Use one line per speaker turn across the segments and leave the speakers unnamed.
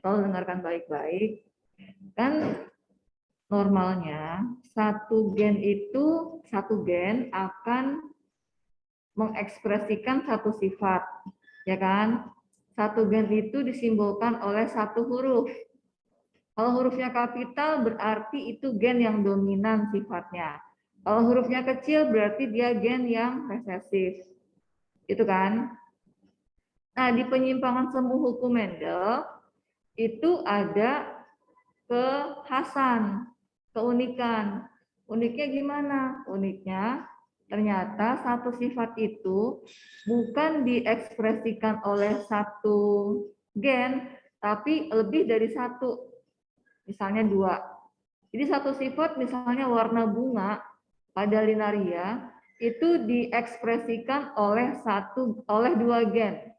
Tolong dengarkan baik-baik. Kan normalnya satu gen akan mengekspresikan satu sifat, ya kan? Satu gen itu disimbolkan oleh satu huruf. Kalau hurufnya kapital berarti itu gen yang dominan sifatnya. Kalau hurufnya kecil berarti dia gen yang resesif. Itu kan? Nah, di penyimpangan semu hukum Mendel itu ada kekhasan, keunikan. Uniknya gimana? Uniknya ternyata satu sifat itu bukan diekspresikan oleh satu gen, tapi lebih dari satu, misalnya dua. Jadi satu sifat misalnya warna bunga pada linaria itu diekspresikan oleh dua gen.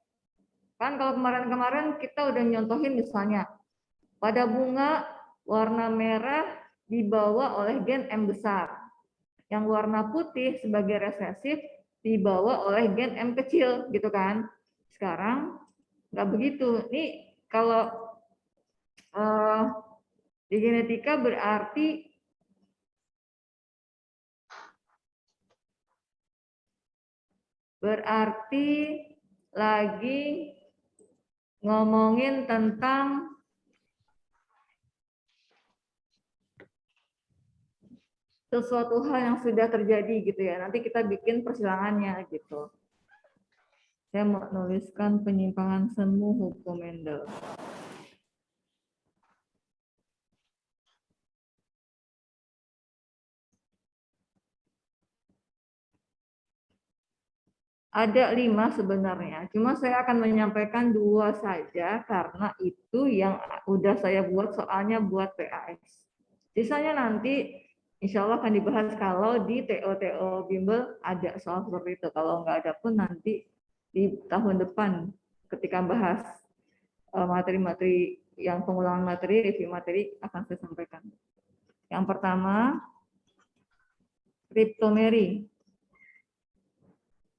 Kan kalau kemarin-kemarin kita udah nyontohin misalnya pada bunga warna merah dibawa oleh gen M besar. Yang warna putih sebagai resesif dibawa oleh gen M kecil gitu kan. Sekarang nggak begitu. Nih kalau di genetika berarti lagi ngomongin tentang sesuatu hal yang sudah terjadi gitu ya. Nanti kita bikin persilangannya gitu. Saya mau nuliskan penyimpangan semu hukum Mendel. Ada 5 sebenarnya, cuma saya akan menyampaikan 2 saja karena itu yang udah saya buat soalnya buat PAS. Sisanya nanti insya Allah akan dibahas kalau di TO Bimbel ada soal seperti itu. Kalau nggak ada pun nanti di tahun depan ketika bahas materi-materi yang pengulangan materi, review materi akan saya sampaikan. Yang pertama, kriptomeri.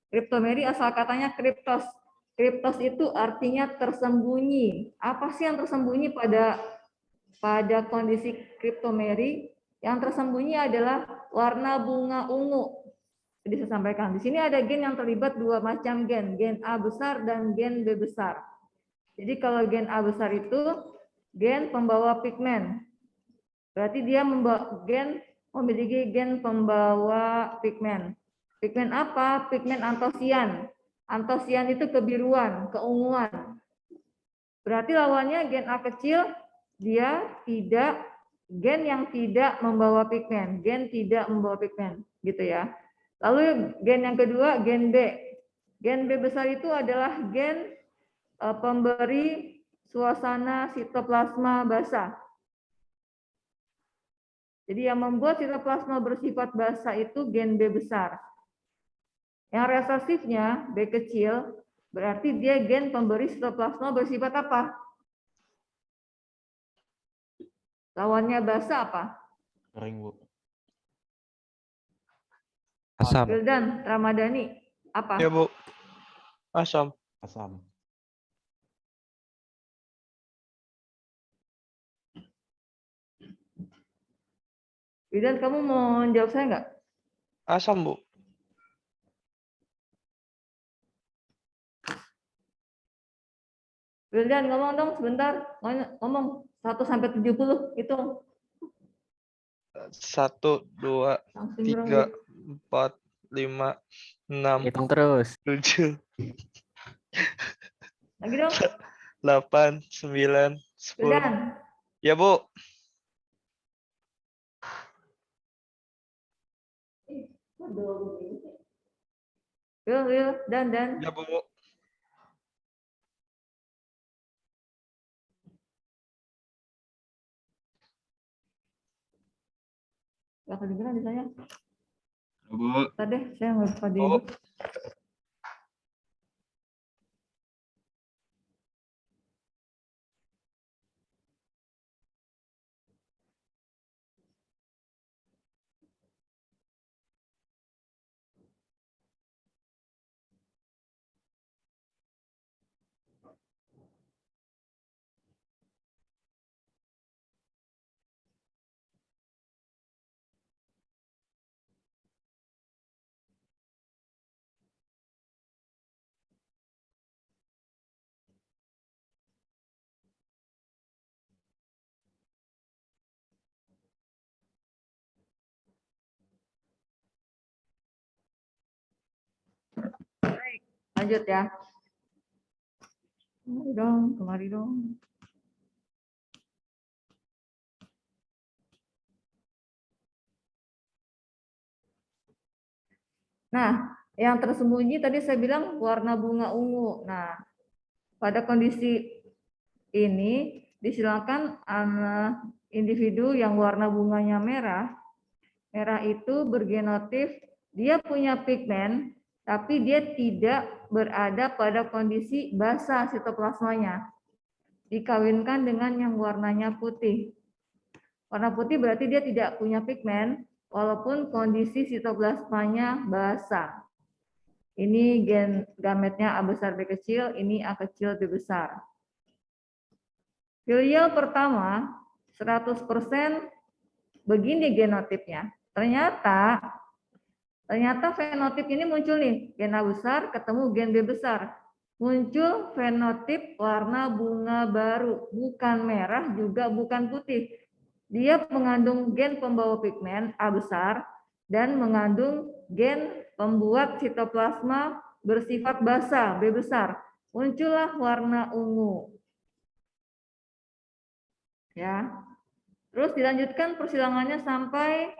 Kriptomeri asal katanya kriptos. Kriptos itu artinya tersembunyi. Apa sih yang tersembunyi pada kondisi kriptomeri? Yang tersembunyi adalah warna bunga ungu. Jadi saya sampaikan di sini ada gen yang terlibat 2 macam gen A besar dan gen B besar. Jadi kalau gen A besar itu gen pembawa pigmen. Berarti dia memiliki gen pembawa pigmen. Pigmen apa? Pigmen antosian. Antosian itu kebiruan, keunguan. Berarti lawannya gen A kecil, dia tidak gen yang tidak membawa pigmen, gen tidak membawa pigmen, gitu ya. Lalu gen yang kedua, gen B. Gen B besar itu adalah gen pemberi suasana sitoplasma basah. Jadi yang membuat sitoplasma bersifat basah itu gen B besar. Yang resesifnya B kecil berarti dia gen pemberi sitoplasma bersifat apa? Lawannya basah apa?
Kering, Bu. Asam.
Wildan Ramadhani apa?
Ya, Bu. Asam.
Asam.
Wildan, kamu mau jawab saya nggak?
Asam, Bu.
Wildan ngomong dong sebentar. Ngomong 1 sampai 70 hitung.
1, 2,
Langsung
3,
dong.
4, 5, 6,
Hitung terus.
7,
Lagi dong.
8, 9, 10.
Wildan.
Ya, Bu.
Wil, dan.
Ya, Bu.
Gak kedengeran di saya.
Bu.
Tadi saya nggak lupa di.
Bu.
Lanjut ya. Kemari dong. Nah, yang tersembunyi tadi saya bilang warna bunga ungu. Nah, pada kondisi ini disilakan individu yang warna bunganya merah. Merah itu bergenotip dia punya pigmen, tapi dia tidak berada pada kondisi basah sitoplasmanya. Dikawinkan dengan yang warnanya putih. Warna putih berarti dia tidak punya pigmen, walaupun kondisi sitoplasmanya basah. Ini gen gametnya A besar B kecil, ini A kecil B besar. Filial pertama 100% begini genotipnya. Ternyata fenotip ini muncul nih, gen A besar ketemu gen B besar. Muncul fenotip warna bunga baru, bukan merah juga bukan putih. Dia mengandung gen pembawa pigmen A besar dan mengandung gen pembuat sitoplasma bersifat basah B besar. Muncullah warna ungu. Ya. Terus dilanjutkan persilangannya sampai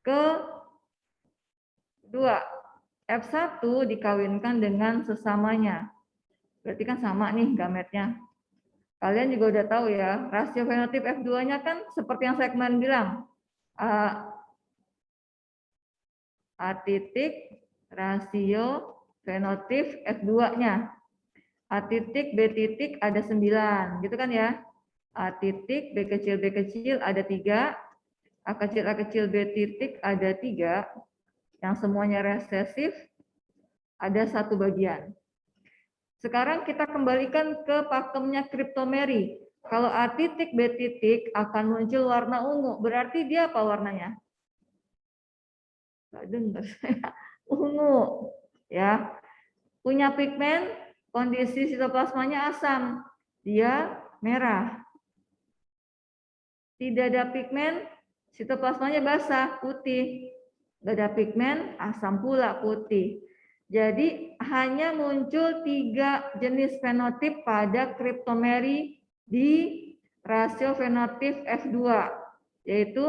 ke 2. F1 dikawinkan dengan sesamanya. Berarti kan sama nih gametnya. Kalian juga udah tahu ya, rasio fenotip F2-nya kan seperti yang saya kemarin bilang. A titik rasio fenotip F2-nya. A titik B titik ada 9, gitu kan ya. A titik B kecil ada 3, A kecil B titik ada 3, yang semuanya resesif ada 1 bagian. Sekarang kita kembalikan ke pakemnya kriptomeri. Kalau A titik B titik akan muncul warna ungu, berarti dia apa warnanya? Nggak dengar saya. Ungu, ya. Punya pigmen, kondisi sitoplasmanya asam, dia merah. Tidak ada pigmen, sitoplasmanya basah, putih. Tidak ada pigmen, asam pula, putih. Jadi hanya muncul 3 jenis fenotip pada kriptomeri di rasio fenotip F2, yaitu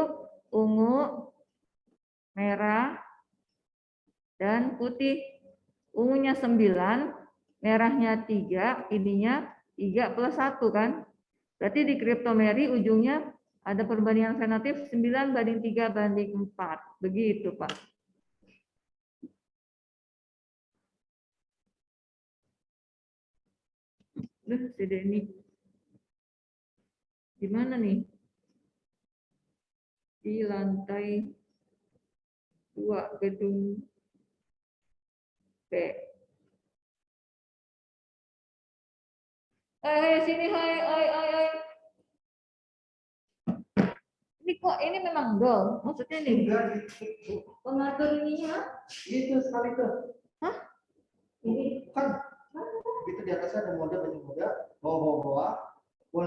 ungu, merah, dan putih. Ungunya 9, merahnya 3, ininya 3 plus 1 kan. Berarti di kriptomeri ujungnya ada perbandingan fenotip 9:3:4. Begitu, Pak. Si Denny. Di mana nih? Di lantai 2 gedung B. Sini, hai. Ini kok ini memang dol? Maksudnya nih? Pengatur ininya?
Itu sekali tuh.
Hah? Ini
Kan itu di atasnya ada mode baju muda, bawa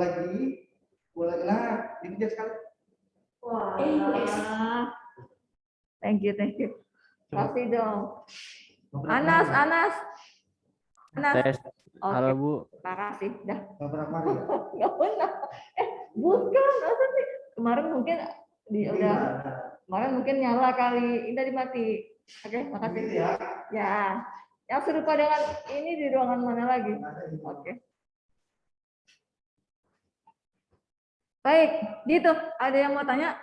lagi, nah ini dia sekali.
wah. Thank you. Kasih dong.
Beberapa
Anas.
Tes.
Oke.
Halo Bu.
Makasih. Dah.
Beberapa hari ya.
Nggak benar. Bukan. Masa sih? Kemarin mungkin kemarin mungkin nyala kali. Ini tadi mati. Oke, makasih.
Begitu ya.
Ya. Yang serupa dengan ini di ruangan mana lagi? Oke. Baik, gitu. Ada yang mau tanya?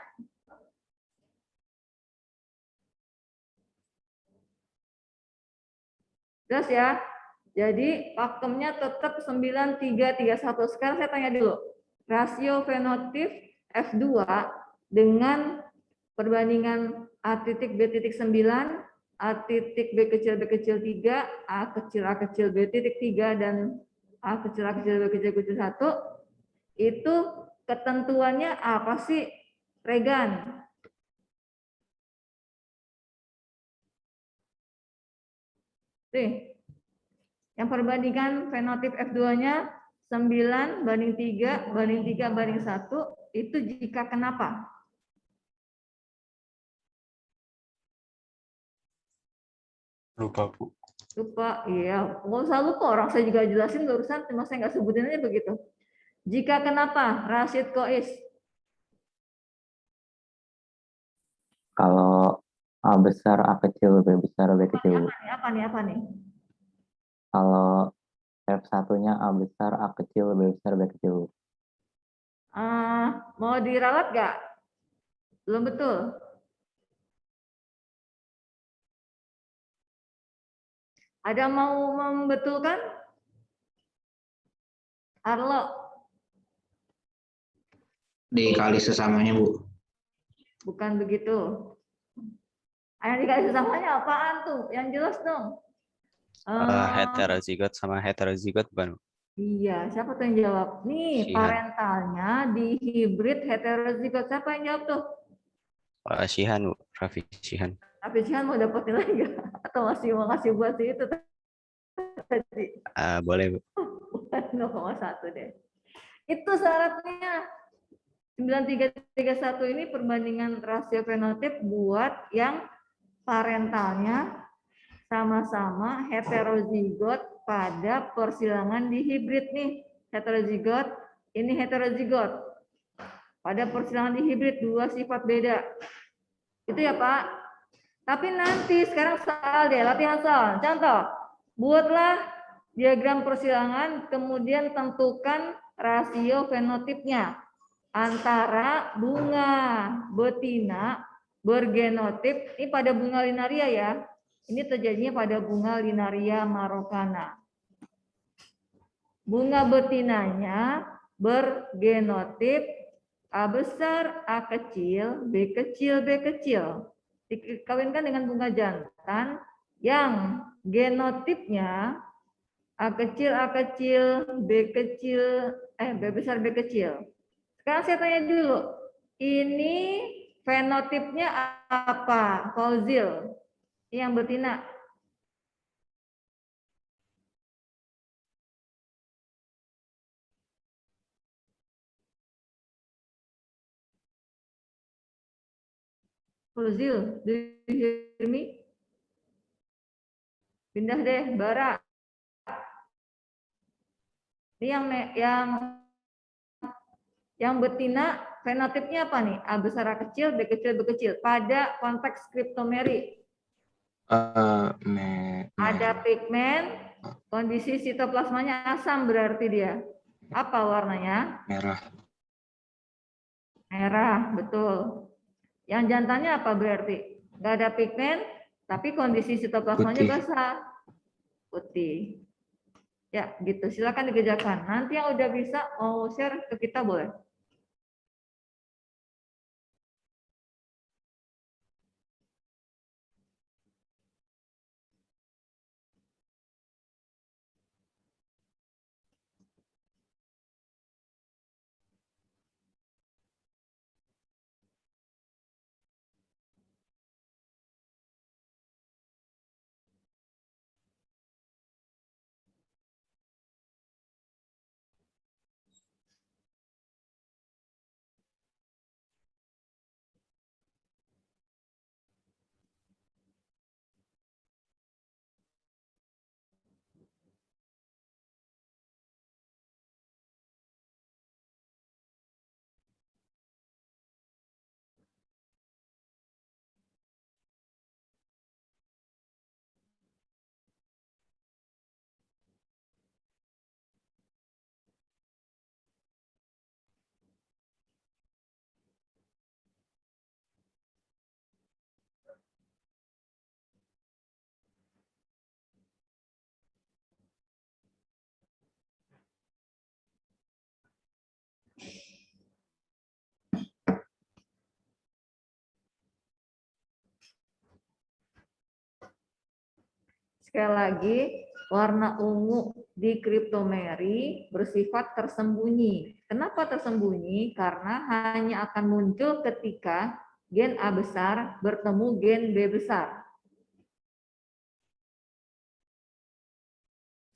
Jelas ya? Jadi pakemnya tetap 9331. Sekarang saya tanya dulu. Rasio fenotip F2 dengan perbandingan A titik B titik 9, A titik B kecil 3, A kecil B titik 3, dan A kecil B kecil 1, itu ketentuannya apa sih, Regan? Nih, yang perbandingan fenotip F2-nya 9:3:1, itu jika kenapa?
Lupa Bu.
Lupa, iya. Nggak usah lupa, orang saya juga jelasin barusan, cuma saya nggak sebutin aja begitu. Jika kenapa, Rashid Kois?
Kalau A besar, A kecil, B besar, B kecil, Bu.
Apa nih?
Kalau F1-nya A besar, A kecil, B besar, B kecil, Bu.
Mau diralat nggak? Belum betul. Ada mau membetulkan? Arlo,
Dikali sesamanya, Bu.
bukan begitu. Yang dikali sesamanya apaan tuh? Yang jelas dong.
Heterozigot sama heterozigot bukan?
Iya, siapa tuh yang jawab? Nih,
Shihan.
parentalnya di hibrid heterozigot. Siapa yang jawab tuh?
Shihan, Bu. Raffi Shihan.
Tapi Cihan mau dapat nilai nggak? Atau masih mau kasih buat si itu tadi?
Boleh, Bu.
Bukan 0,1 deh. Itu syaratnya. 9331 ini perbandingan rasio fenotip buat yang parentalnya sama-sama heterozigot pada persilangan di hibrid nih. Heterozigot, ini heterozigot. Pada persilangan di hibrid, dua sifat beda. Itu ya Pak. Tapi nanti sekarang soal deh, latihan soal. Contoh, buatlah diagram persilangan, kemudian tentukan rasio fenotipnya antara bunga betina bergenotip, ini pada bunga linaria ya. Ini terjadinya pada bunga linaria marokana. Bunga betinanya bergenotip A besar, A kecil, B kecil, B kecil. Dikawinkan dengan bunga jantan yang genotipnya A kecil, B kecil, B besar, B kecil. Sekarang saya tanya dulu, ini fenotipnya apa, Fauzil? Yang betina. Fauzil, do you hear me? Pindah deh, Bara. Ini yang betina fenotipnya apa nih? A besar, A kecil, B kecil, B kecil. Pada konteks kriptomeri. Ada pigmen, kondisi sitoplasmanya asam berarti dia. Apa warnanya?
Merah.
Merah, betul. Yang jantannya apa berarti? Nggak ada pigmen, tapi kondisi sitoplasmanya
Putih.
basah. Putih. Ya, gitu. Silakan dikerjakan. Nanti yang udah bisa mau share ke kita boleh. Sekali lagi, warna ungu di kriptomeri bersifat tersembunyi. Kenapa tersembunyi? Karena hanya akan muncul ketika gen A besar bertemu gen B besar.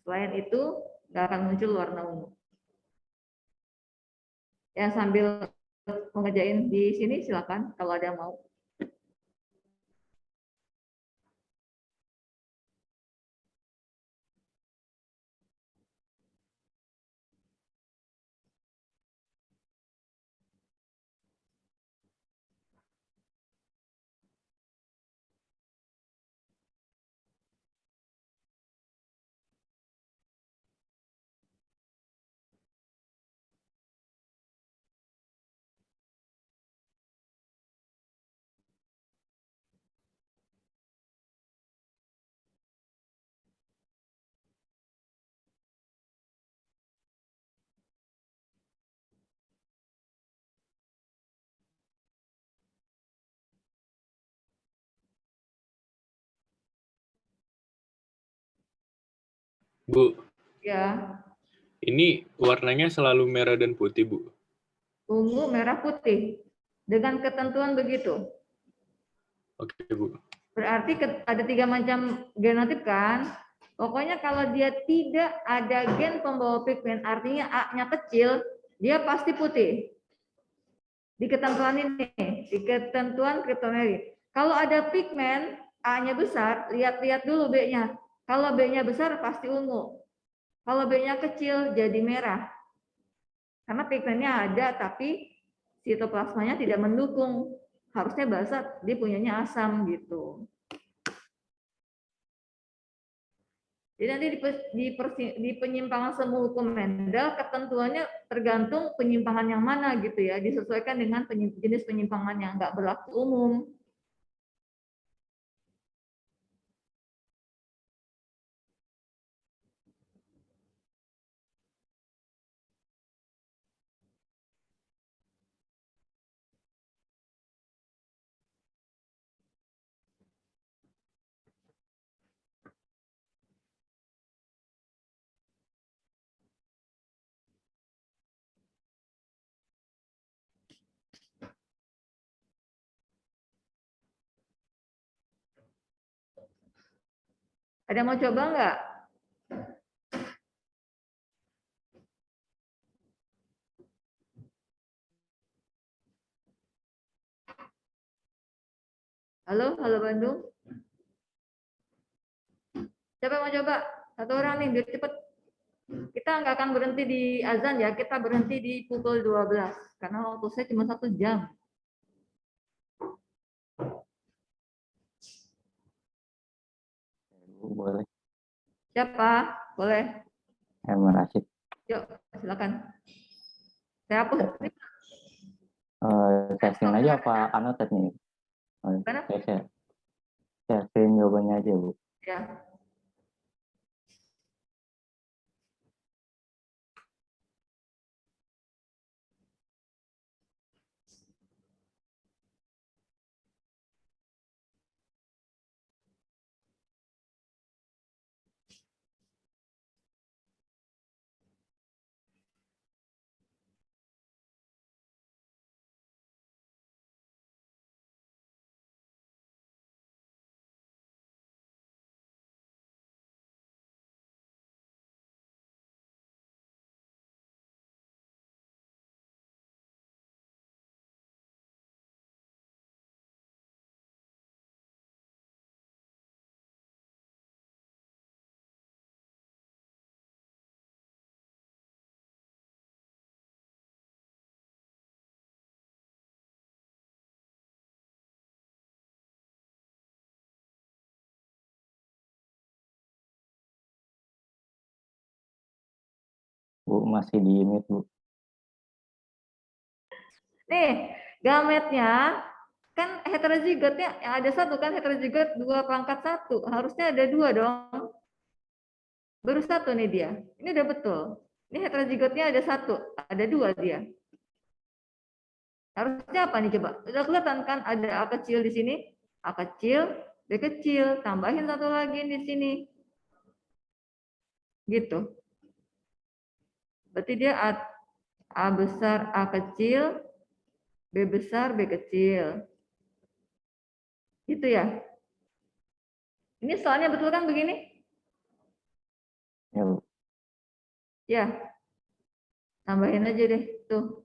Selain itu, nggak akan muncul warna ungu. Ya, sambil mengerjain di sini silakan kalau ada yang mau.
Bu,
Ya,
ini warnanya selalu merah dan putih, Bu.
ungu, merah, putih. Dengan ketentuan begitu.
Oke, Bu.
Berarti ada 3 macam genotip kan? Pokoknya kalau dia tidak ada gen pembawa pigmen, artinya A-nya kecil, dia pasti putih. Di ketentuan ini, di ketentuan kriptomerik. Kalau ada pigmen, A-nya besar, lihat-lihat dulu B-nya. Kalau B-nya besar, pasti ungu. Kalau B-nya kecil, jadi merah. Karena pigmennya ada, tapi sitoplasmanya tidak mendukung. Harusnya basah, dia punyanya asam gitu. Jadi nanti di penyimpangan semu hukum Mendel, ketentuannya tergantung penyimpangan yang mana gitu ya, disesuaikan dengan jenis penyimpangan yang nggak berlaku umum. Ada mau coba nggak? Halo, halo Bandung. Siapa yang mau coba? Satu orang nih, biar cepet. Kita nggak akan berhenti di azan ya, kita berhenti di pukul 12. Karena waktu saya cuma 1 jam.
Boleh.
Siapa? Boleh.
Herman Rashid.
Yuk, silakan. Saya hapus.
Saya screen aja apa annotate nih?
Mana?
Saya screen jawabannya aja, Bu.
Ya.
Bu, masih di mute, Bu.
Nih, gametnya kan heterozigotnya ada 1 kan, heterozigot 2 pangkat 1. Harusnya ada 2 dong. Baru 1 nih dia. Ini udah betul. Ini heterozigotnya ada 1, ada 2 dia. Harusnya apa nih coba? Udah kelihatan kan ada A kecil di sini, A kecil, B kecil, tambahin 1 lagi di sini. Gitu. Berarti dia A besar, A kecil, B besar, B kecil. Gitu ya. Ini soalnya betul kan begini?
Ya, Bu.
Ya. Tambahin aja deh. Tuh.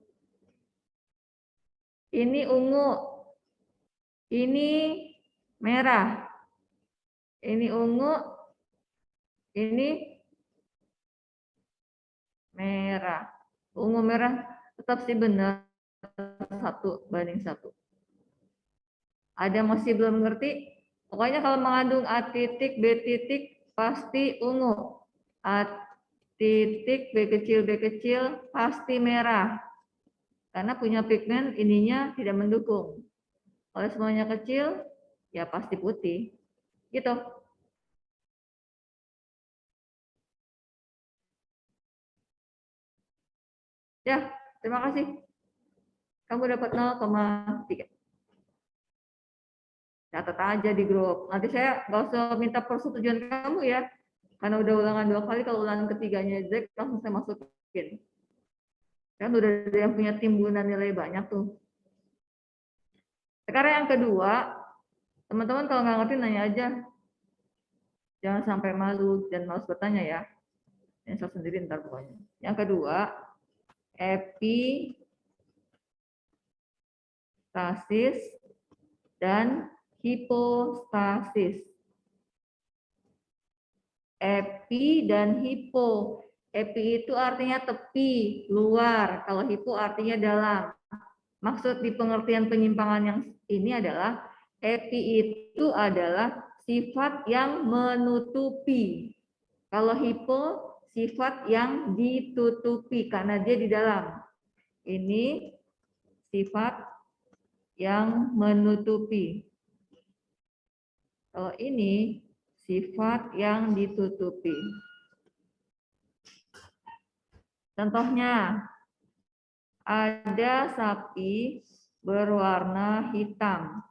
Ini ungu. Ini merah. Ini ungu. Ini merah. Ungu merah tetap sih benar 1:1. Ada masih belum ngerti? Pokoknya kalau mengandung A titik, B titik, pasti ungu. A titik, B kecil, pasti merah. Karena punya pigmen ininya tidak mendukung. Kalau semuanya kecil, ya pasti putih. Gitu. Ya, terima kasih. Kamu dapat 0,3. Catat aja di grup. Nanti saya nggak usah minta persetujuan kamu ya. Karena udah ulangan 2 kali, kalau ulangan ketiganya jelek langsung saya masukin. Kan udah ada yang punya timbunan nilai banyak tuh. Sekarang yang kedua, teman-teman kalau nggak ngerti nanya aja. Jangan sampai malu dan malas bertanya ya. Yang saya sendiri ntar pokoknya. Yang kedua, epistasis dan hipostasis. Epi dan hipo. Epi itu artinya tepi, luar. Kalau hipo artinya dalam. Maksud di pengertian penyimpangan yang ini adalah epi itu adalah sifat yang menutupi. Kalau hipo sifat yang ditutupi karena dia di dalam. Ini sifat yang menutupi. Kalau ini sifat yang ditutupi. Contohnya, ada sapi berwarna hitam.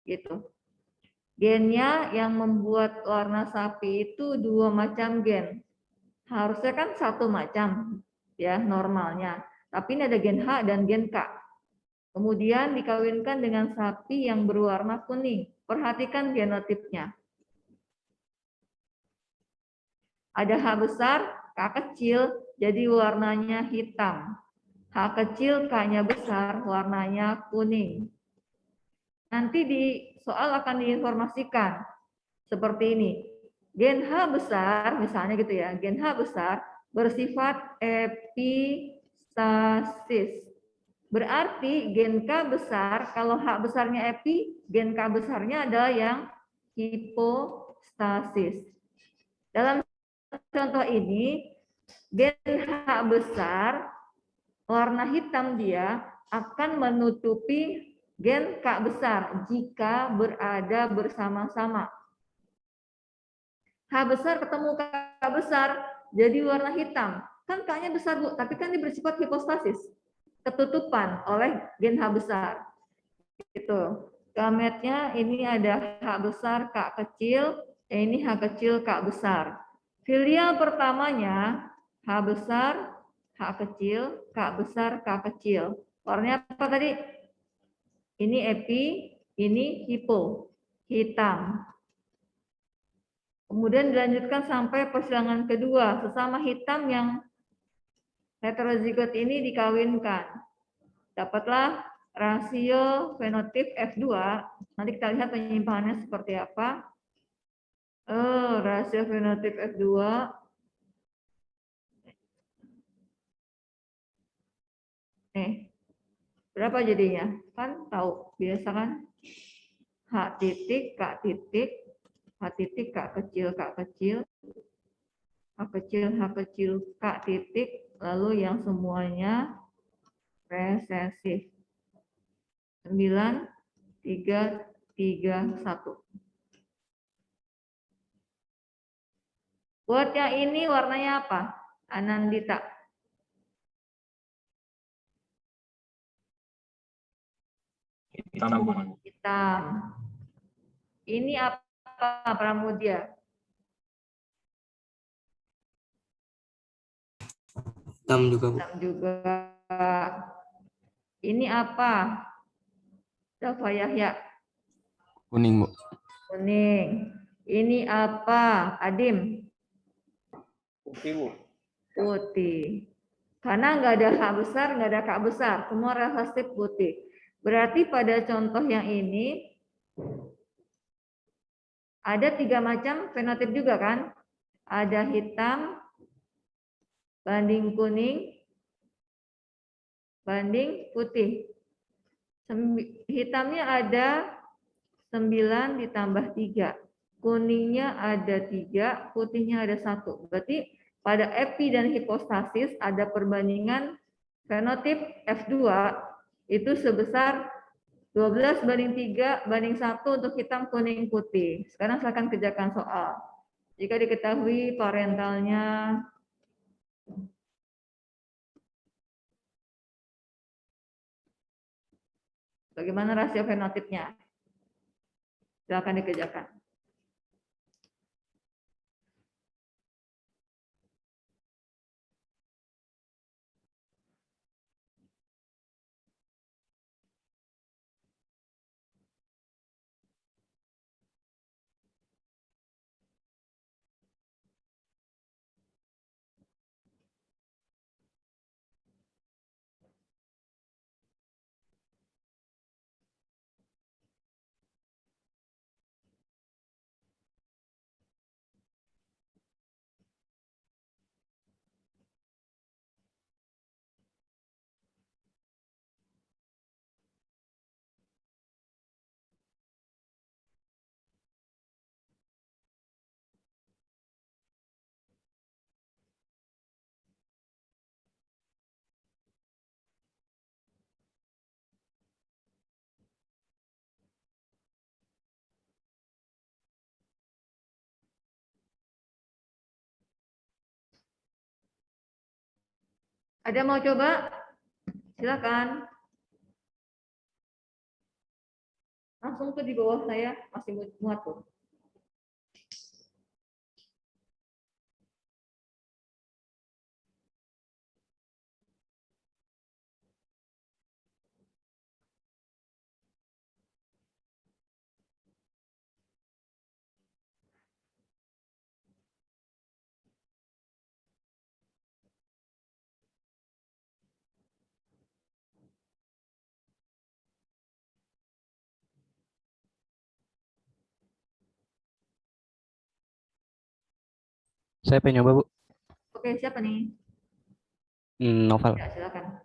Gitu. Gennya yang membuat warna sapi itu 2 macam gen. Harusnya kan 1 macam ya normalnya. Tapi ini ada gen H dan gen K. Kemudian dikawinkan dengan sapi yang berwarna kuning. Perhatikan genotipnya. Ada H besar, K kecil, jadi warnanya hitam. H kecil, K-nya besar, warnanya kuning. Nanti di soal akan diinformasikan seperti ini. Gen H besar, misalnya gitu ya, gen H besar bersifat epistasis. Berarti gen K besar, kalau H besarnya epi, gen K besarnya adalah yang hipostasis. Dalam contoh ini, gen H besar, warna hitam dia akan menutupi gen K besar jika berada bersama-sama. H besar ketemu K besar, jadi warna hitam. Kan K-nya besar, Bu, tapi kan dia bersifat hipostasis. Ketutupan oleh gen H besar. Gitu. Gametnya ini ada H besar, K kecil, ini H kecil, K besar. Filial pertamanya H besar, H kecil, K besar, K kecil. Warnanya apa tadi? Ini epi, ini hipo, hitam. Kemudian dilanjutkan sampai persilangan kedua, sesama hitam yang heterozigot ini dikawinkan. Dapatlah rasio fenotip F2. Nanti kita lihat penyimpangannya seperti apa. Rasio fenotip F2. Berapa jadinya? Kan tahu, biasa kan? H titik, K titik, H titik, K kecil, K kecil, H kecil, H kecil, K titik, lalu yang semuanya resesif. 9, 3, 3, 1. Buat yang ini warnanya apa? Anandita.
Hitam, Bu.
Hitam. Ini apa, Pramudia?
Hitam juga, Bu.
Hitam juga. Ini apa? Dafa Yahya.
Kuning, Bu.
Kuning. Ini apa? Adim.
Putih, Bu.
Putih. Karena nggak ada H besar, nggak ada K besar. Semua resesif putih. Berarti pada contoh yang ini ada 3 macam fenotip juga kan? Ada hitam, banding kuning, banding putih. Hitamnya ada 9 ditambah 3. Kuningnya ada 3, putihnya ada 1. Berarti pada epi dan hipostasis ada perbandingan fenotip F2 itu sebesar 12 banding 3 banding 1 untuk hitam, kuning, putih. Sekarang silakan kerjakan soal. Jika diketahui parentalnya bagaimana rasio fenotipnya? Silakan dikerjakan. Ada mau coba? Silakan. Langsung tuh di bawah saya masih muat tuh.
Saya pengen nyoba, Bu.
Oke, siapa nih?
Novel.
Ya, silakan.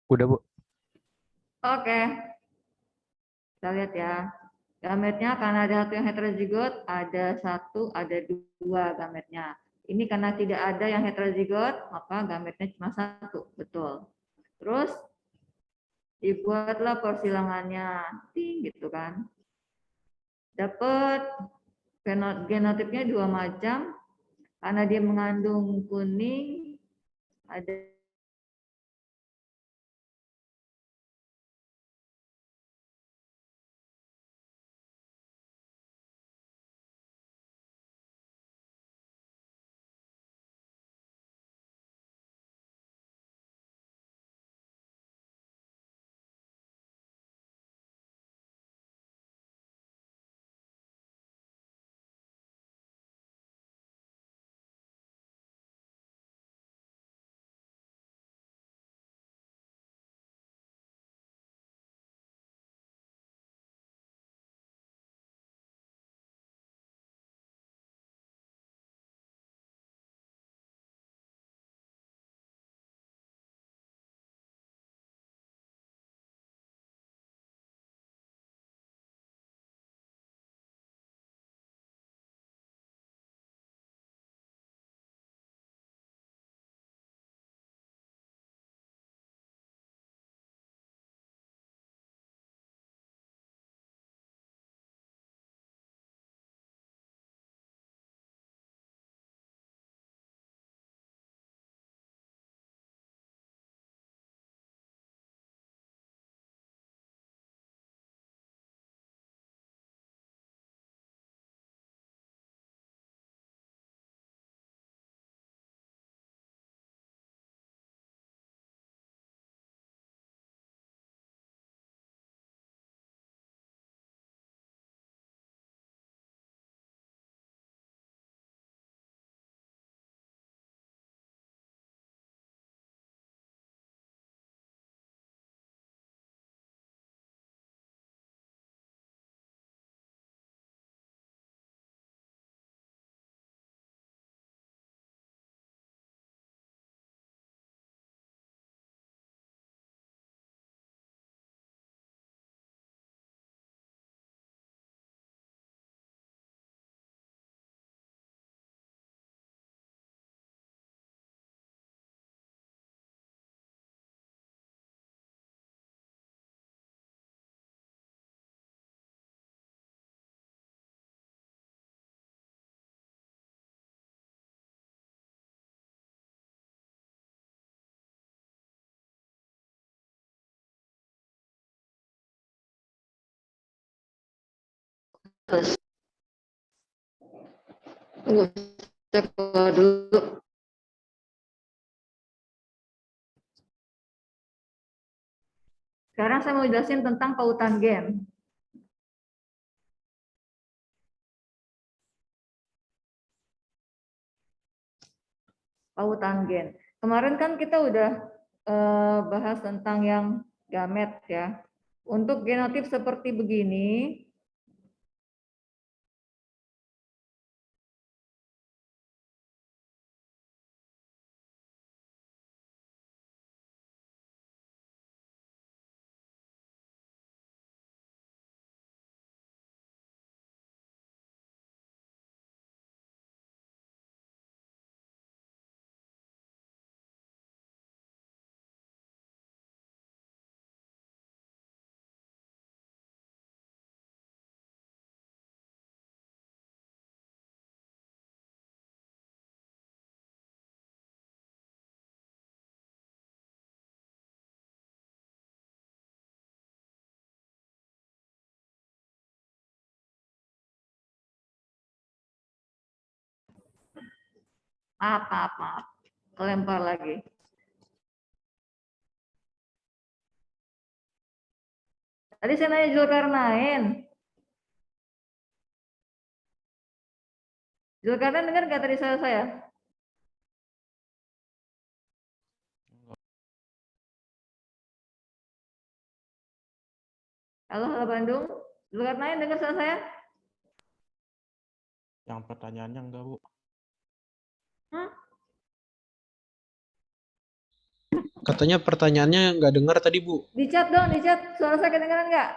Udah, Bu.
Oke, kita lihat ya. Gametnya karena ada satu yang heterozigot, ada satu, ada dua gametnya. Ini karena tidak ada yang heterozigot, maka gametnya cuma satu, betul. Terus dibuatlah persilangannya, ting gitu kan. Dapat genotipnya dua macam, karena dia mengandung kuning, ada Tunggu, saya keluar dulu. Sekarang saya mau jelasin tentang pautan gen. Pautan gen. Kemarin kan kita udah bahas tentang yang gamet ya. Untuk genotip seperti begini, maaf. Kelempar lagi. Tadi saya nanya Zulkarnain. Zulkarnain dengar nggak tadi saya? Halo Bandung. Zulkarnain dengar suara saya?
Yang pertanyaannya enggak, Bu.
Hah?
Katanya pertanyaannya nggak dengar tadi, Bu.
Di chat dong, di chat. Suara saya kedengaran nggak?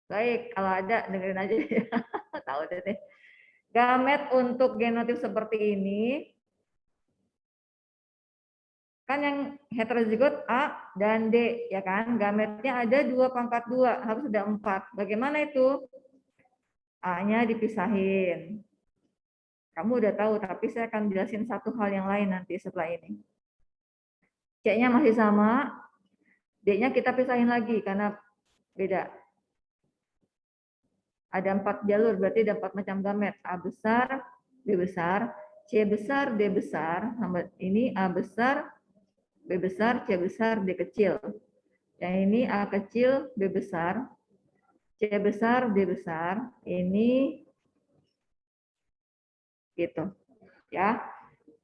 Baik, kalau ada dengerin aja. Tahu deh. Gamet untuk genotip seperti ini, kan yang heterozigot A dan D, ya kan? Gametnya ada 2/2, harus ada 4. Bagaimana itu? A-nya dipisahin. Kamu udah tahu, tapi saya akan jelasin satu hal yang lain nanti setelah ini. C-nya masih sama, D-nya kita pisahin lagi karena beda. Ada 4 jalur, berarti ada 4 macam gamet. A besar, B besar, C besar, D besar. Ini A besar, B besar, C besar, D kecil. Yang ini A kecil, B besar, C besar, D besar. Ini gitu. Ya.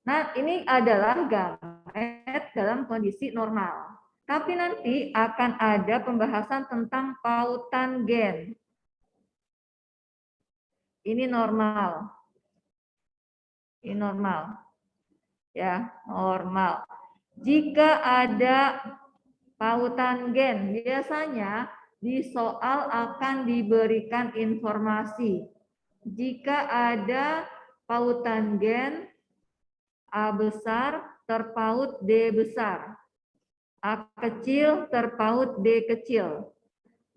Nah, ini adalah gamet dalam kondisi normal. Tapi nanti akan ada pembahasan tentang pautan gen. Ini normal. Ini normal. Ya, normal. Jika ada pautan gen, biasanya di soal akan diberikan informasi. Jika ada pautan gen, A besar terpaut D besar. A kecil terpaut D kecil.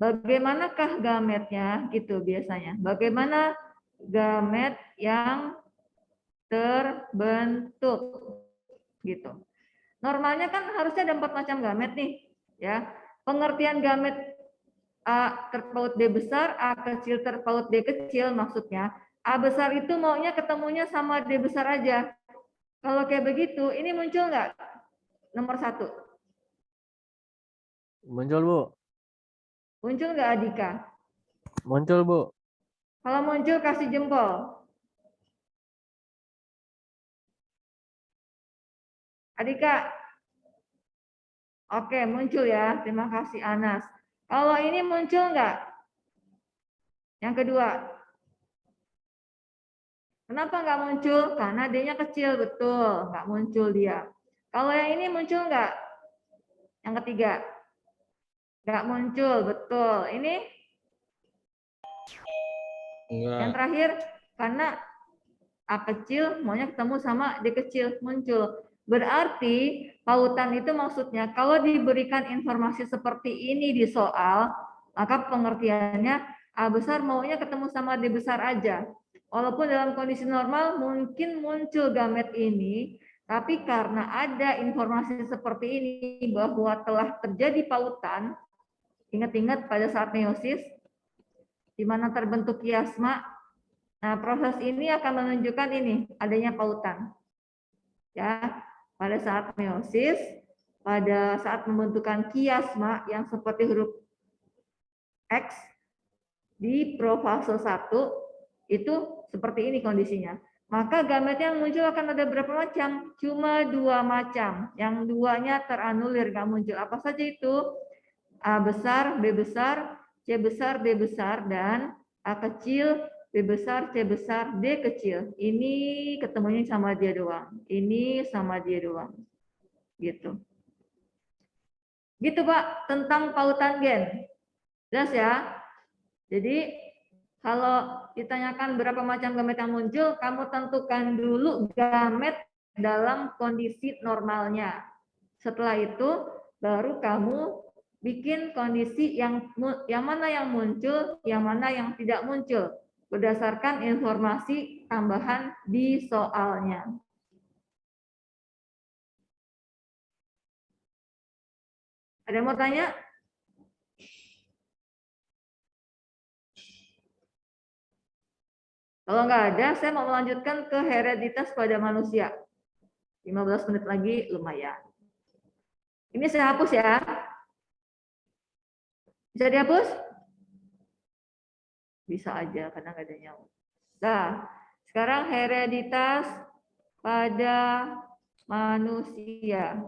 Bagaimanakah gametnya? Gitu biasanya. Bagaimana gamet yang terbentuk? Gitu. Normalnya kan harusnya ada 4 macam gamet nih, ya. Pengertian gamet A terpaut D besar, A kecil terpaut D kecil, maksudnya A besar itu maunya ketemunya sama D besar aja. Kalau kayak begitu, ini muncul nggak? Nomor 1.
Muncul, Bu.
Muncul nggak Adika?
Muncul, Bu.
Kalau muncul kasih jempol. Adika. Oke, muncul ya. Terima kasih Anas. Kalau ini muncul nggak? Yang kedua. Kenapa nggak muncul? Karena D-nya kecil, betul. Nggak muncul dia. Kalau yang ini muncul nggak? Yang ketiga. Nggak muncul, betul. Ini
Enggak.
Yang terakhir, karena A kecil maunya ketemu sama D kecil muncul. Berarti pautan itu maksudnya kalau diberikan informasi seperti ini di soal, maka pengertiannya A besar maunya ketemu sama D besar aja. Walaupun dalam kondisi normal mungkin muncul gamet ini, tapi karena ada informasi seperti ini bahwa telah terjadi pautan, ingat-ingat pada saat meiosis, di mana terbentuk kiasma. Nah, proses ini akan menunjukkan ini, adanya pautan. Ya, pada saat meiosis, pada saat pembentukan kiasma yang seperti huruf X di profase 1, itu seperti ini kondisinya. Maka gamet yang muncul akan ada berapa macam? Cuma 2 macam. Yang duanya teranulir, nggak muncul. Apa saja itu? A besar, B besar, C besar, D besar, dan A kecil, B besar, C besar, D kecil. Ini ketemunya sama dia doang. Ini sama dia doang. Gitu. Gitu Pak, tentang pautan gen. Jelas ya? Jadi kalau ditanyakan berapa macam gamet yang muncul, kamu tentukan dulu gamet dalam kondisi normalnya. Setelah itu baru kamu bikin kondisi yang mana yang muncul, yang mana yang tidak muncul berdasarkan informasi tambahan di soalnya. Ada yang mau tanya? Kalau nggak ada, saya mau melanjutkan ke hereditas pada manusia. 15 menit lagi lumayan. Ini saya hapus ya. Bisa dihapus? Bisa aja karena nggak ada nyawa. Nah, sekarang hereditas pada manusia.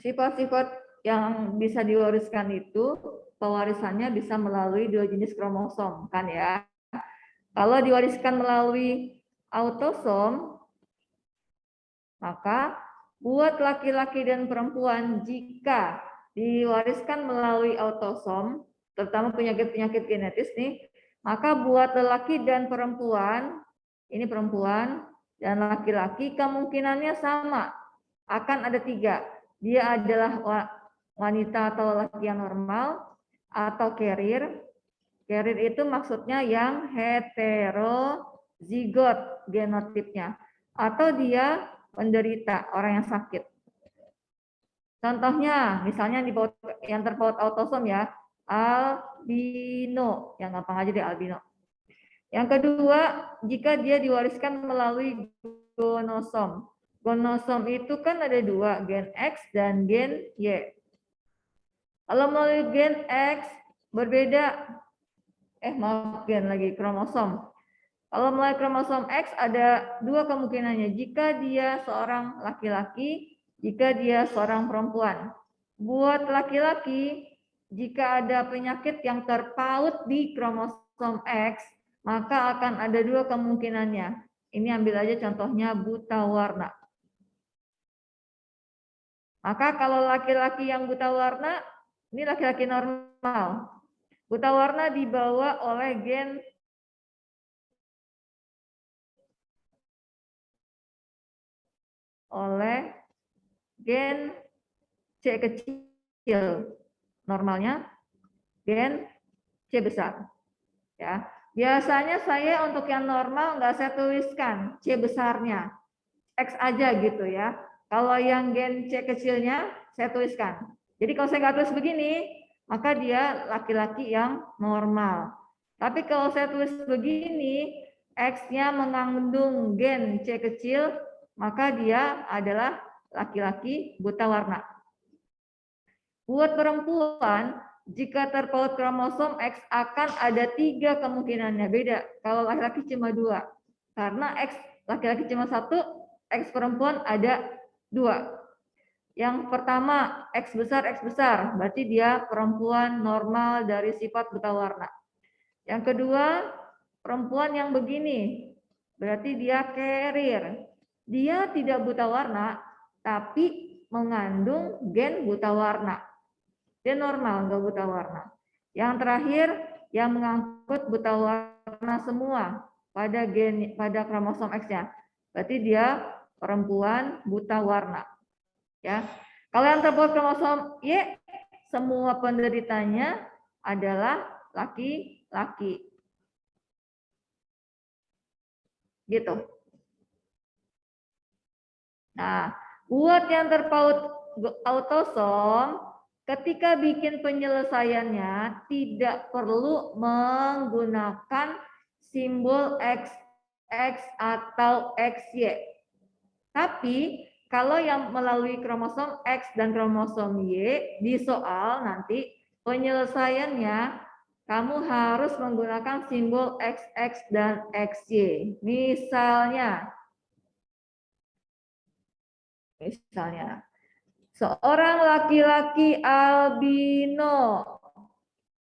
Sifat-sifat yang bisa diwariskan itu pewarisannya bisa melalui 2 jenis kromosom, kan ya. Kalau diwariskan melalui autosom, maka buat laki-laki dan perempuan jika diwariskan melalui autosom, terutama penyakit-penyakit genetis nih, maka buat lelaki dan perempuan, ini perempuan dan laki-laki kemungkinannya sama, akan ada 3. Dia adalah wanita atau lelaki yang normal atau carrier. Carrier itu maksudnya yang heterozigot genotipnya, atau dia penderita, orang yang sakit. Contohnya, misalnya yang terpaut autosom ya, albino, yang gampang aja deh albino. Yang kedua, jika dia diwariskan melalui gonosom. Gonosom itu kan ada 2, gen X dan gen Y. Kalau melalui gen X berbeda, gen lagi kromosom. Kalau melalui kromosom X ada 2 kemungkinannya. Jika dia seorang laki-laki, jika dia seorang perempuan. Buat laki-laki, jika ada penyakit yang terpaut di kromosom X, maka akan ada 2 kemungkinannya. Ini ambil aja contohnya buta warna. Maka kalau laki-laki yang buta warna, ini laki-laki normal. Buta warna dibawa oleh gen C kecil. Normalnya gen C besar. Ya. Biasanya saya untuk yang normal nggak saya tuliskan C besarnya. X aja gitu ya. Kalau yang gen C kecilnya saya tuliskan. Jadi kalau saya nggak tulis begini, maka dia laki-laki yang normal. Tapi kalau saya tulis begini, X-nya mengandung gen C kecil, maka dia adalah laki-laki buta warna. Buat perempuan, jika terpaut kromosom X akan ada 3 kemungkinannya. Beda, kalau laki-laki cuma 2. Karena X laki-laki cuma 1, X perempuan ada 2. Yang pertama, X besar, berarti dia perempuan normal dari sifat buta warna. Yang kedua, perempuan yang begini, berarti dia carrier. Dia tidak buta warna, tapi mengandung gen buta warna. Dia normal, nggak buta warna. Yang terakhir, yang mengangkut buta warna semua pada kromosom X-nya. Berarti dia perempuan buta warna. Ya. Kalau yang terdapat kromosom Y, semua penderitanya adalah laki-laki. Gitu. Nah, buat yang terpaut autosom, ketika bikin penyelesaiannya tidak perlu menggunakan simbol XX atau XY. Tapi kalau yang melalui kromosom X dan kromosom Y di soal nanti penyelesaiannya kamu harus menggunakan simbol XX dan XY. Misalnya seorang laki-laki albino.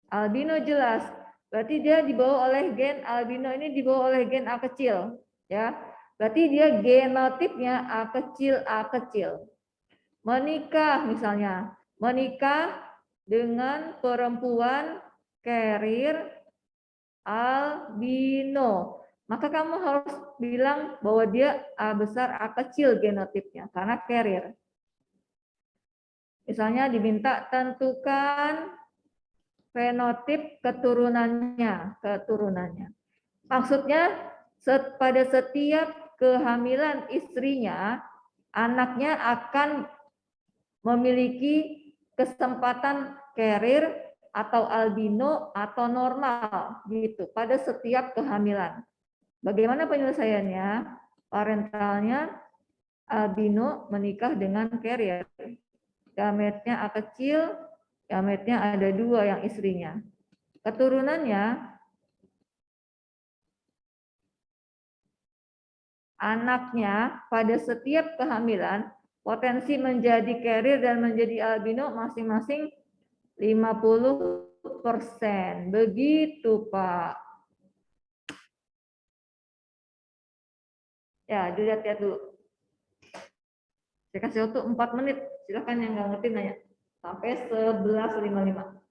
Albino jelas, berarti dia dibawa oleh gen albino ini dibawa oleh gen A kecil, ya. Berarti dia genotipnya A kecil. Menikah misalnya, menikah dengan perempuan carrier albino. Maka kamu harus bilang bahwa dia A besar A kecil genotipnya karena carrier. Misalnya diminta tentukan fenotip keturunannya. Maksudnya pada setiap kehamilan istrinya, anaknya akan memiliki kesempatan carrier atau albino atau normal gitu pada setiap kehamilan. Bagaimana penyelesaiannya? Parentalnya albino menikah dengan carrier. Gametnya A kecil, gametnya ada 2 yang istrinya. Keturunannya anaknya pada setiap kehamilan potensi menjadi carrier dan menjadi albino masing-masing 50%. Begitu, Pak. Ya, dilihat-lihat dulu. Saya kasih waktu 4 menit. Silakan yang nggak ngerti nanya. Sampai 11.55.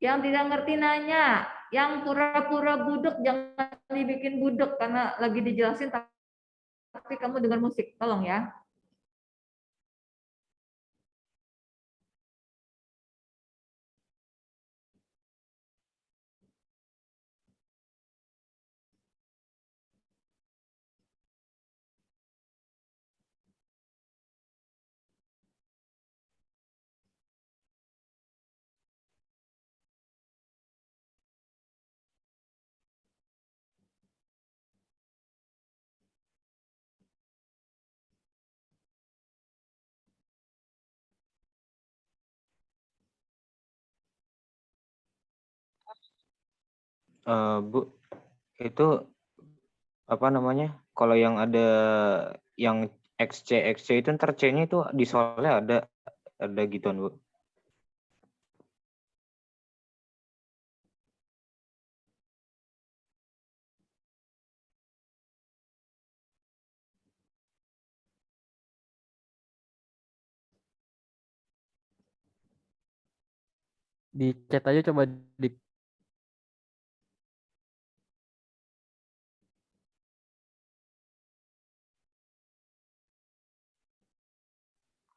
Yang tidak ngerti nanya, yang pura-pura budek jangan dibikin budek karena lagi dijelasin tapi kamu dengar musik. Tolong ya.
Bu, itu apa namanya? Kalau yang ada yang XC itu ntar C-nya itu di soalnya ada gituan, Bu.
Di chat aja coba di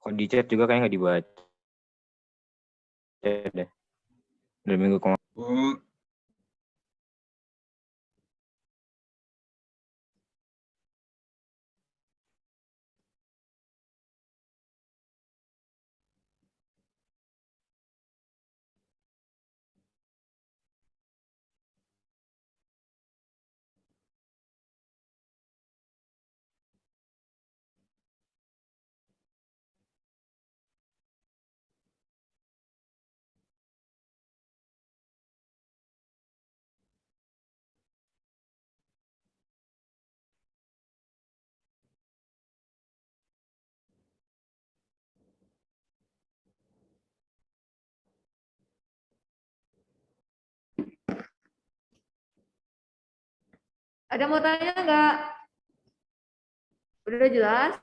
Kalau di chat juga kayaknya nggak dibaca deh. Dari minggu kemarin.
Ada mau tanya nggak? Udah jelas?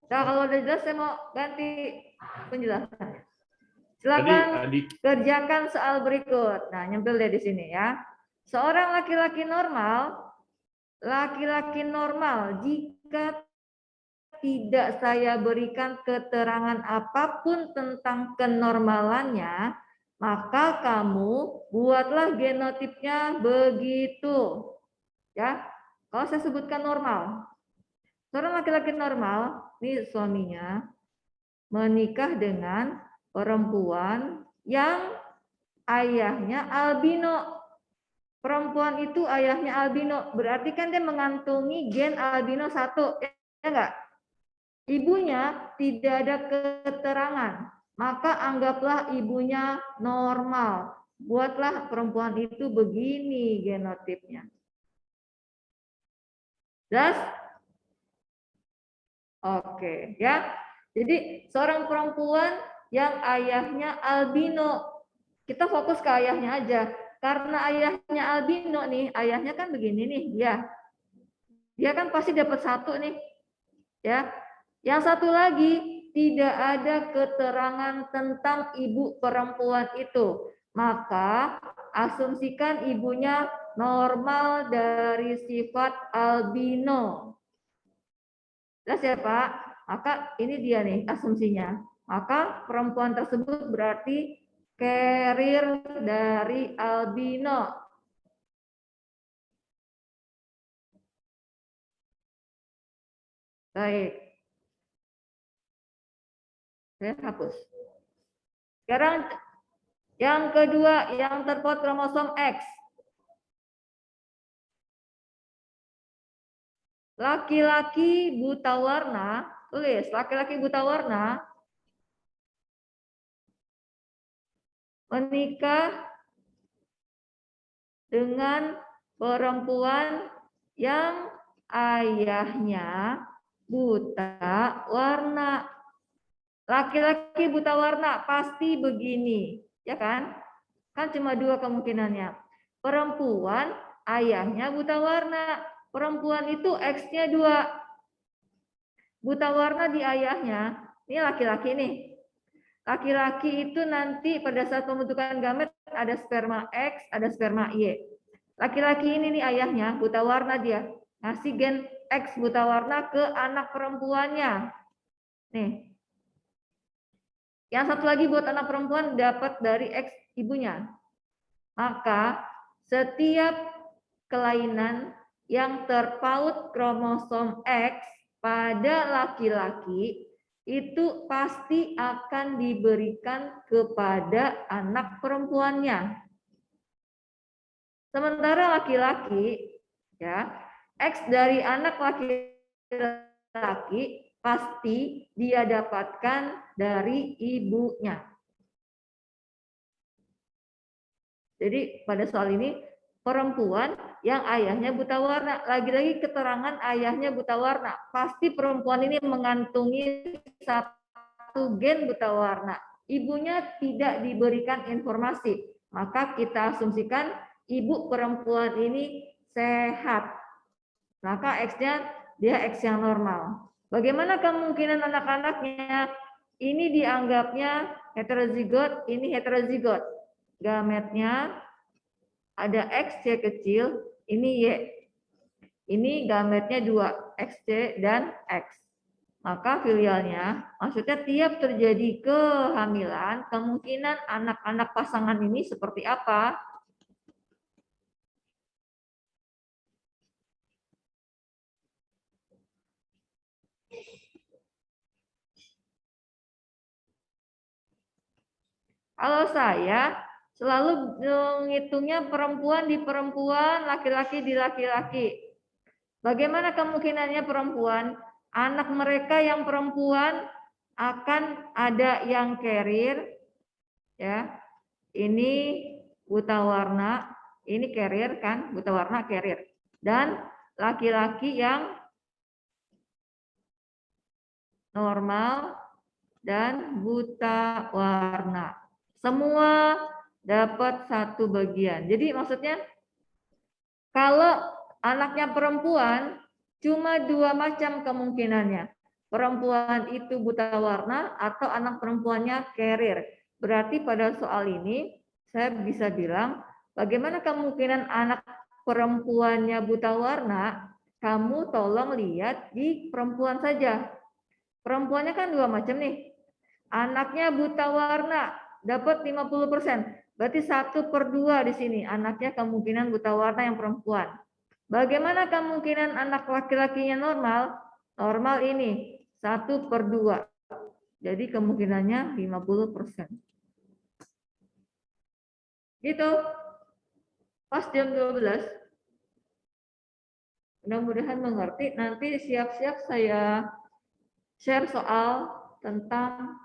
Nah, kalau udah jelas saya mau ganti penjelasan. Silakan
Tadi
kerjakan soal berikut. Nah, nyempil deh di sini ya. Seorang laki-laki normal jika tidak saya berikan keterangan apapun tentang kenormalannya, maka kamu buatlah genotipnya begitu. Ya, kalau saya sebutkan normal. Seorang laki-laki normal, ini suaminya, menikah dengan perempuan yang ayahnya albino. Perempuan itu ayahnya albino, berarti kan dia mengantungi gen albino 1, ya enggak? Ibunya tidak ada keterangan, maka anggaplah ibunya normal. Buatlah perempuan itu begini genotipnya. Jelas? Oke, ya. Jadi seorang perempuan yang ayahnya albino, kita fokus ke ayahnya aja. Karena ayahnya albino nih, ayahnya kan begini nih, dia kan pasti dapat 1 nih, ya. Yang satu lagi, tidak ada keterangan tentang ibu perempuan itu. Maka asumsikan ibunya normal dari sifat albino. Jelas ya Pak? Maka ini dia nih asumsinya. Maka perempuan tersebut berarti carrier dari albino. Baik. Saya hapus. Sekarang yang kedua, yang terpaut kromosom X. Laki-laki buta warna, tulis, laki-laki buta warna menikah dengan perempuan yang ayahnya buta warna. Laki-laki buta warna pasti begini, ya kan? Kan cuma 2 kemungkinannya. Perempuan, ayahnya buta warna. Perempuan itu X-nya 2. Buta warna di ayahnya, ini laki-laki nih. Laki-laki itu nanti pada saat pembentukan gamet ada sperma X, ada sperma Y. Laki-laki ini nih ayahnya, buta warna dia. Ngasih gen X buta warna ke anak perempuannya. Nih. Yang satu lagi buat anak perempuan dapat dari X ibunya. Maka setiap kelainan yang terpaut kromosom X pada laki-laki itu pasti akan diberikan kepada anak perempuannya. Sementara laki-laki, ya, X dari anak laki-laki pasti dia dapatkan dari ibunya. Jadi pada soal ini perempuan yang ayahnya buta warna, lagi-lagi keterangan ayahnya buta warna, pasti perempuan ini mengantungi 1 gen buta warna. Ibunya tidak diberikan informasi, maka kita asumsikan ibu perempuan ini sehat. Maka X-nya dia X yang normal. Bagaimana kemungkinan anak-anaknya? Ini dianggapnya heterozigot, ini heterozigot. Gametnya ada XC kecil, ini Y. Ini gametnya 2, XC dan X. Maka filialnya, maksudnya tiap terjadi kehamilan, kemungkinan anak-anak pasangan ini seperti apa? Kalau saya selalu menghitungnya perempuan di perempuan, laki-laki di laki-laki. Bagaimana kemungkinannya perempuan? Anak mereka yang perempuan akan ada yang carrier, ya. Ini buta warna, ini carrier kan, buta warna carrier. Dan laki-laki yang normal dan buta warna. Semua dapat 1 bagian. Jadi maksudnya kalau anaknya perempuan cuma 2 macam kemungkinannya. Perempuan itu buta warna atau anak perempuannya carrier. Berarti pada soal ini saya bisa bilang bagaimana kemungkinan anak perempuannya buta warna, kamu tolong lihat di perempuan saja. Perempuannya kan 2 macam nih. Anaknya buta warna, dapat 50%. Berarti 1/2 di sini. Anaknya kemungkinan buta warna yang perempuan. Bagaimana kemungkinan anak laki-lakinya normal? Normal ini, 1/2. Jadi kemungkinannya 50%. Gitu. Pas jam 12. Mudah-mudahan mengerti. Nanti siap-siap saya share soal tentang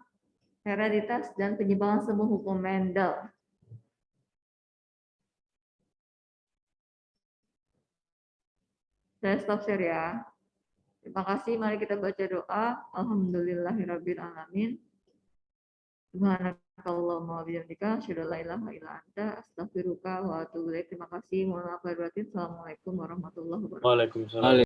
hereditas dan penyimpangan semu hukum Mendel. Saya stop share ya. Terima kasih. Mari kita baca doa. Alhamdulillahirabbil alamin. Subhanakallahumma wa bihamdika asyhadu an la ilaha illa anta astaghfiruka wa atubu ilaik. Terima kasih. Mohon maaf lahir batin. Assalamualaikum warahmatullahi wabarakatuh.
Waalaikumsalam.